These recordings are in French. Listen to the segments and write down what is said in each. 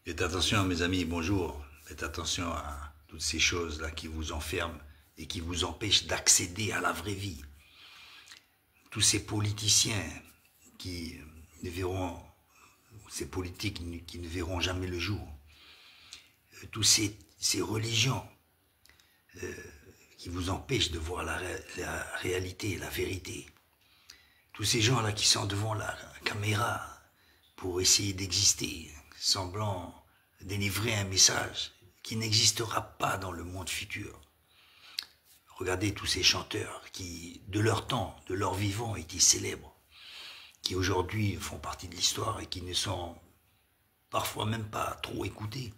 Faites attention, mes amis, bonjour. Faites attention à toutes ces choses-là qui vous enferment et qui vous empêchent d'accéder à la vraie vie. Tous ces politiciens qui ne verront, ces politiques qui ne verront jamais le jour, tous ces religions qui vous empêchent de voir la réalité, la vérité. Tous ces gens-là qui sont devant la caméra pour essayer d'exister, semblant délivrer un message qui n'existera pas dans le monde futur. Regardez tous ces chanteurs qui, de leur temps, de leur vivant, étaient célèbres, qui aujourd'hui font partie de l'histoire et qui ne sont parfois même pas trop écoutés.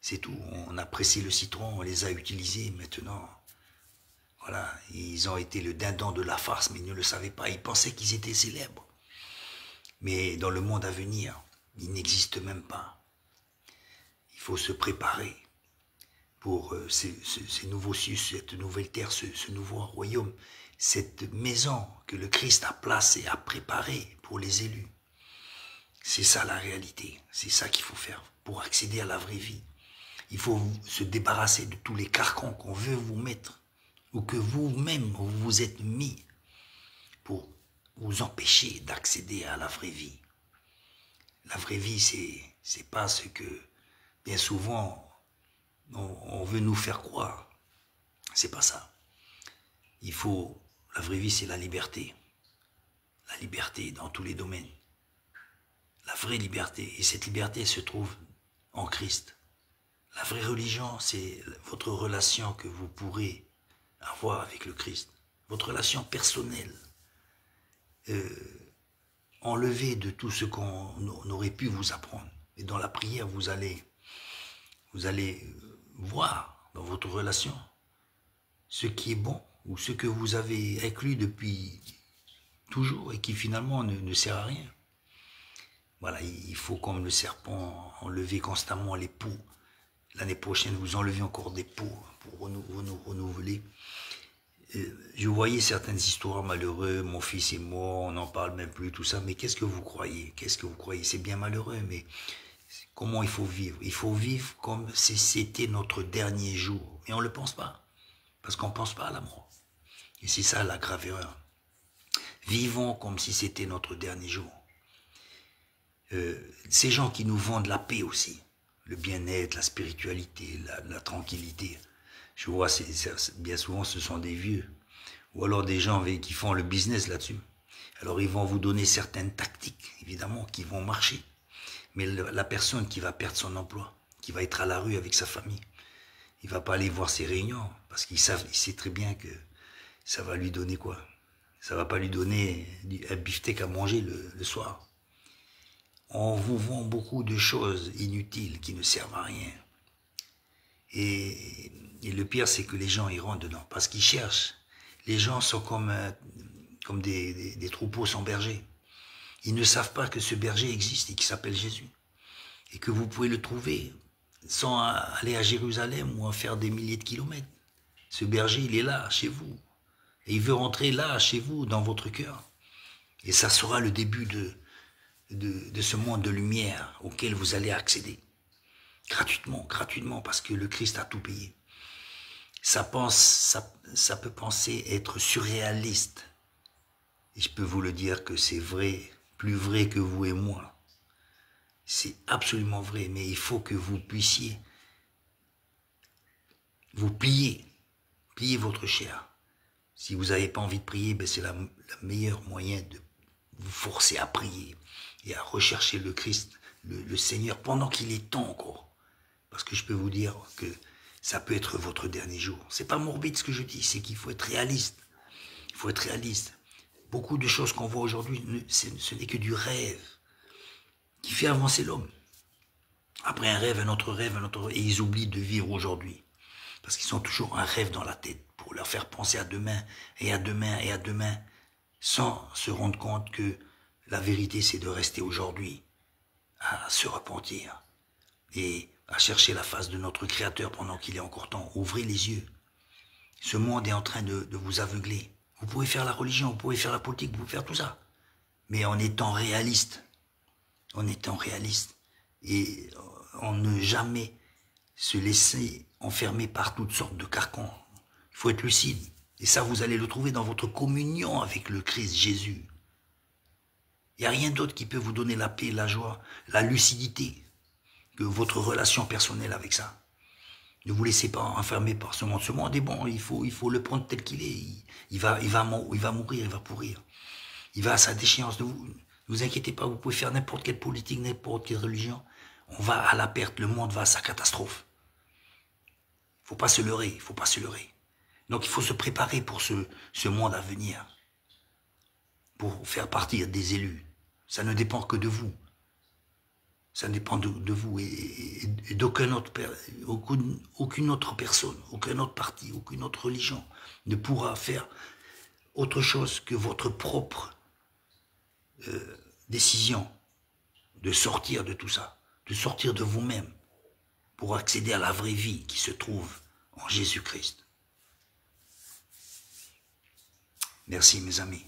C'est tout, on a pressé le citron, on les a utilisés, maintenant, voilà, ils ont été le dindon de la farce, mais ils ne le savaient pas, ils pensaient qu'ils étaient célèbres. Mais dans le monde à venir, ils n'existent même pas. Il faut se préparer pour ces nouveaux cieux, cette nouvelle terre, ce nouveau royaume, cette maison que le Christ a placée, a préparée pour les élus. C'est ça la réalité, c'est ça qu'il faut faire pour accéder à la vraie vie. Il faut se débarrasser de tous les carcans qu'on veut vous mettre ou que vous-même vous vous êtes mis pour vous empêcher d'accéder à la vraie vie. La vraie vie, c'est pas ce que, bien souvent, on veut nous faire croire. C'est pas ça. La vraie vie, c'est la liberté. La liberté dans tous les domaines. La vraie liberté. Et cette liberté se trouve en Christ. La vraie religion, c'est votre relation que vous pourrez avoir avec le Christ. Votre relation personnelle. Enlevez de tout ce qu'on aurait pu vous apprendre. Et dans la prière, vous allez voir dans votre relation ce qui est bon ou ce que vous avez inclus depuis toujours et qui finalement ne sert à rien. Voilà, il faut comme le serpent enlever constamment les peaux. L'année prochaine, vous enlevez encore des peaux pour renouveler. Je voyais certaines histoires malheureuses, mon fils est mort, on n'en parle même plus, tout ça, mais qu'est-ce que vous croyez? Qu'est-ce que vous croyez? C'est bien malheureux, mais comment il faut vivre? Il faut vivre comme si c'était notre dernier jour. Et on ne le pense pas, parce qu'on ne pense pas à la mort. Et c'est ça la grave erreur. Vivons comme si c'était notre dernier jour. Ces gens qui nous vendent la paix aussi, le bien-être, la spiritualité, la tranquillité, je vois, bien souvent, ce sont des vieux. Ou alors des gens qui font le business là-dessus. Alors, ils vont vous donner certaines tactiques, évidemment, qui vont marcher. Mais la personne qui va perdre son emploi, qui va être à la rue avec sa famille, il va pas aller voir ses réunions, parce il sait très bien que ça va lui donner quoi? Ça va pas lui donner un beefsteak à manger le soir. On vous vend beaucoup de choses inutiles qui ne servent à rien. Et le pire, c'est que les gens y rentrent dedans, parce qu'ils cherchent. Les gens sont comme des troupeaux sans berger. Ils ne savent pas que ce berger existe et qu'il s'appelle Jésus. Et que vous pouvez le trouver sans aller à Jérusalem ou à faire des milliers de kilomètres. Ce berger, il est là, chez vous. Et il veut rentrer là, chez vous, dans votre cœur. Et ça sera le début de ce monde de lumière auquel vous allez accéder. Gratuitement, parce que le Christ a tout payé. Ça peut penser être surréaliste. Et je peux vous le dire que c'est vrai, plus vrai que vous et moi. C'est absolument vrai, mais il faut que vous puissiez vous plier votre chair. Si vous n'avez pas envie de prier, c'est la meilleure moyen de vous forcer à prier et à rechercher le Christ, le Seigneur, pendant qu'il est temps encore. Parce que je peux vous dire que ça peut être votre dernier jour. C'est pas morbide ce que je dis, c'est qu'il faut être réaliste. Il faut être réaliste. Beaucoup de choses qu'on voit aujourd'hui, ce n'est que du rêve qui fait avancer l'homme. Après un rêve, un autre rêve, et ils oublient de vivre aujourd'hui. Parce qu'ils ont toujours un rêve dans la tête pour leur faire penser à demain, et à demain, et à demain, sans se rendre compte que la vérité, c'est de rester aujourd'hui, à se repentir, et à chercher la face de notre Créateur pendant qu'il est encore temps. Ouvrez les yeux. Ce monde est en train de vous aveugler. Vous pouvez faire la religion, vous pouvez faire la politique, vous pouvez faire tout ça. Mais en étant réaliste. En étant réaliste. et en ne jamais se laisser enfermer par toutes sortes de carcans. Il faut être lucide. Et ça, vous allez le trouver dans votre communion avec le Christ Jésus. Il n'y a rien d'autre qui peut vous donner la paix, la joie, la lucidité que votre relation personnelle avec ça. Ne vous laissez pas enfermer par ce monde. Ce monde est bon, il faut le prendre tel qu'il est. Il va mourir, il va pourrir. Il va à sa déchéance. Ne vous inquiétez pas, vous pouvez faire n'importe quelle politique, n'importe quelle religion. On va à la perte, le monde va à sa catastrophe. Il ne faut pas se leurrer, il ne faut pas se leurrer. Donc il faut se préparer pour ce monde à venir. Pour faire partir des élus. Ça ne dépend que de vous. Ça dépend de vous et d'aucune autre personne, aucun autre parti, aucune autre religion ne pourra faire autre chose que votre propre décision de sortir de tout ça, de sortir de vous-même pour accéder à la vraie vie qui se trouve en Jésus-Christ. Merci mes amis.